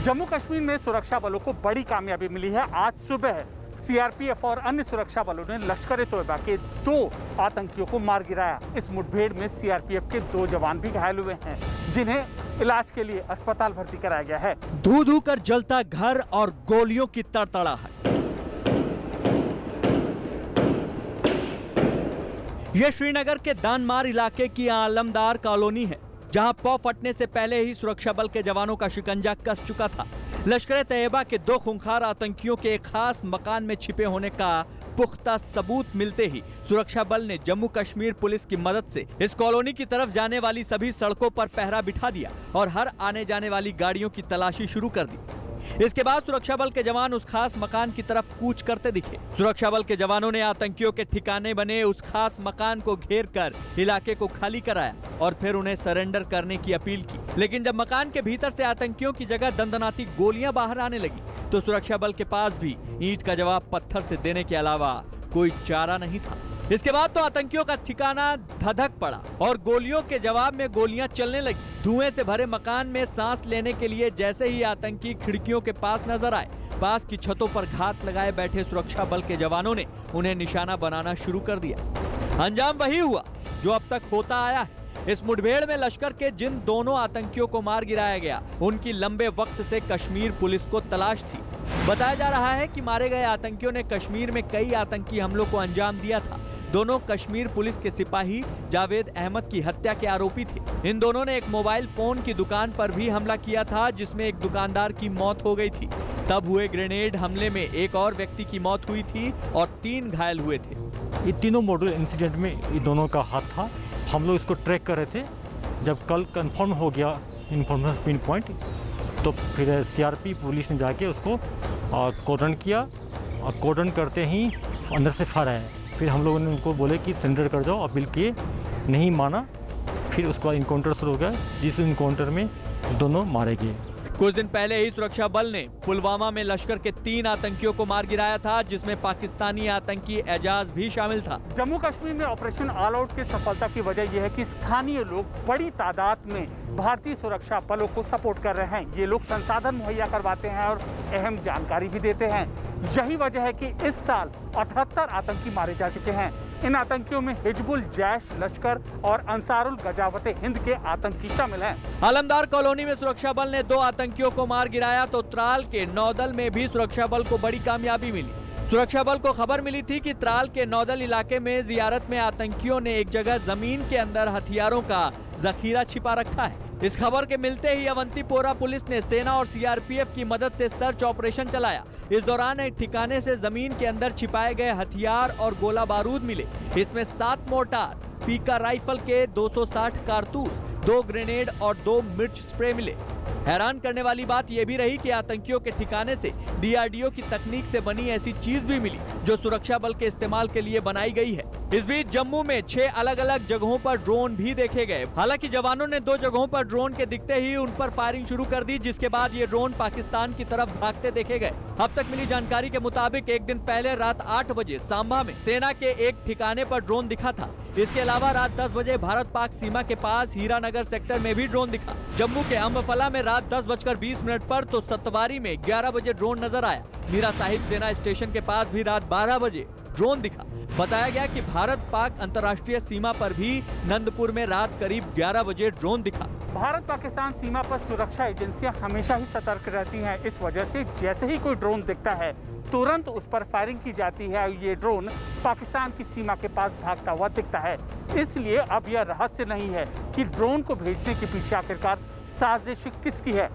जम्मू कश्मीर में सुरक्षा बलों को बड़ी कामयाबी मिली है। आज सुबह सीआरपीएफ और अन्य सुरक्षा बलों ने लश्कर-ए-तोयबा के 2 आतंकियों को मार गिराया। इस मुठभेड़ में सीआरपीएफ के 2 जवान भी घायल हुए हैं, जिन्हें इलाज के लिए अस्पताल भर्ती कराया गया है। धू धू कर जलता घर और गोलियों की तड़तड़ाहट। यह श्रीनगर के दानमार इलाके की आलमदार कॉलोनी है, जहां पौ फटने से पहले ही सुरक्षा बल के जवानों का शिकंजा कस चुका था। लश्कर-ए-तैयबा के 2 खूंखार आतंकियों के एक खास मकान में छिपे होने का पुख्ता सबूत मिलते ही सुरक्षा बल ने जम्मू कश्मीर पुलिस की मदद से इस कॉलोनी की तरफ जाने वाली सभी सड़कों पर पहरा बिठा दिया और हर आने जाने वाली गाड़ियों की तलाशी शुरू कर दी। इसके बाद सुरक्षा बल के जवान उस खास मकान की तरफ कूच करते दिखे। सुरक्षा बल के जवानों ने आतंकियों के ठिकाने बने उस खास मकान को घेर कर इलाके को खाली कराया और फिर उन्हें सरेंडर करने की अपील की। लेकिन जब मकान के भीतर से आतंकियों की जगह दंदनाती गोलियां बाहर आने लगी, तो सुरक्षा बल के पास भी ईंट का जवाब पत्थर से देने के अलावा कोई चारा नहीं था। इसके बाद तो आतंकियों का ठिकाना धधक पड़ा और गोलियों के जवाब में गोलियां चलने लगी। धुएं से भरे मकान में सांस लेने के लिए जैसे ही आतंकी खिड़कियों के पास नजर आए, पास की छतों पर घात लगाए बैठे सुरक्षा बल के जवानों ने उन्हें निशाना बनाना शुरू कर दिया। अंजाम वही हुआ जो अब तक होता आया है। इस मुठभेड़ में लश्कर के जिन दोनों आतंकियों को मार गिराया गया, उनकी लंबे वक्त से कश्मीर पुलिस को तलाश थी। बताया जा रहा है कि मारे गए आतंकियों ने कश्मीर में कई आतंकी हमलों को अंजाम दिया था। दोनों कश्मीर पुलिस के सिपाही जावेद अहमद की हत्या के आरोपी थे। इन दोनों ने एक मोबाइल फोन की दुकान पर भी हमला किया था, जिसमें एक दुकानदार की मौत हो गई थी। तब हुए ग्रेनेड हमले में एक और व्यक्ति की मौत हुई थी और 3 घायल हुए थे। ये तीनों मॉडल इंसिडेंट में ये दोनों का हाथ था। हम लोग इसको ट्रैक कर रहे थे। जब कल कंफर्म हो गया इन्फॉर्मेशन पिन पॉइंट, तो फिर सीआरपी पुलिस ने जाके उसको कॉर्डन किया और कॉर्डन करते ही अंदर से फायर आया। फिर हम लोगों ने उनको बोले कि सरेंडर कर जाओ, अपील किए, नहीं माना। फिर उसके बाद इनकाउंटर शुरू हो गया, जिस इनकाउंटर में दोनों मारे गए। कुछ दिन पहले ही सुरक्षा बल ने पुलवामा में लश्कर के 3 आतंकियों को मार गिराया था, जिसमें पाकिस्तानी आतंकी एजाज भी शामिल था। जम्मू कश्मीर में ऑपरेशन ऑल आउट की सफलता की वजह यह है कि स्थानीय लोग बड़ी तादाद में भारतीय सुरक्षा बलों को सपोर्ट कर रहे हैं। ये लोग संसाधन मुहैया करवाते हैं और अहम जानकारी भी देते हैं। यही वजह है कि इस साल 78 आतंकी मारे जा चुके हैं। इन आतंकियों में हिजबुल, जैश, लश्कर और अंसारुल गजावत हिंद के आतंकी शामिल हैं। आलमदार कॉलोनी में सुरक्षा बल ने 2 आतंकियों को मार गिराया, तो त्राल के नौदल में भी सुरक्षा बल को बड़ी कामयाबी मिली। सुरक्षा बल को खबर मिली थी कि त्राल के नौदल इलाके में जियारत में आतंकियों ने एक जगह जमीन के अंदर हथियारों का जखीरा छिपा रखा है। इस खबर के मिलते ही अवंतीपोरा पुलिस ने सेना और सीआरपीएफ की मदद से सर्च ऑपरेशन चलाया। इस दौरान एक ठिकाने से जमीन के अंदर छिपाए गए हथियार और गोला बारूद मिले। इसमें 7 मोर्टार, पीका राइफल के 260 कारतूस, 2 ग्रेनेड और 2 मिर्च स्प्रे मिले। हैरान करने वाली बात यह भी रही कि आतंकियों के ठिकाने से डीआरडीओ की तकनीक से बनी ऐसी चीज भी मिली जो सुरक्षा बल के इस्तेमाल के लिए बनाई गई है। इस बीच जम्मू में 6 अलग अलग जगहों पर ड्रोन भी देखे गए। हालांकि जवानों ने 2 जगहों पर ड्रोन के दिखते ही उन पर फायरिंग शुरू कर दी, जिसके बाद ये ड्रोन पाकिस्तान की तरफ भागते देखे गए। अब तक मिली जानकारी के मुताबिक एक दिन पहले रात 8 बजे सांबा में सेना के एक ठिकाने पर ड्रोन दिखा था। इसके अलावा रात 10 बजे भारत पाक सीमा के पास हीरानगर सेक्टर में भी ड्रोन दिखा। जम्मू के अम्बफला में रात 10:20 पर तो सतवारी में 11 बजे ड्रोन नजर आया। मीरा साहिब सेना स्टेशन के पास भी रात 12 बजे ड्रोन दिखा। बताया गया कि भारत पाक अंतर्राष्ट्रीय सीमा पर भी नंदपुर में रात करीब 11 बजे ड्रोन दिखा। भारत पाकिस्तान सीमा पर सुरक्षा एजेंसियां हमेशा ही सतर्क रहती हैं। इस वजह से जैसे ही कोई ड्रोन दिखता है, तुरंत उस पर फायरिंग की जाती है। ये ड्रोन पाकिस्तान की सीमा के पास भागता हुआ दिखता है। इसलिए अब यह रहस्य नहीं है कि ड्रोन को भेजने के पीछे आखिरकार साजिश किसकी है।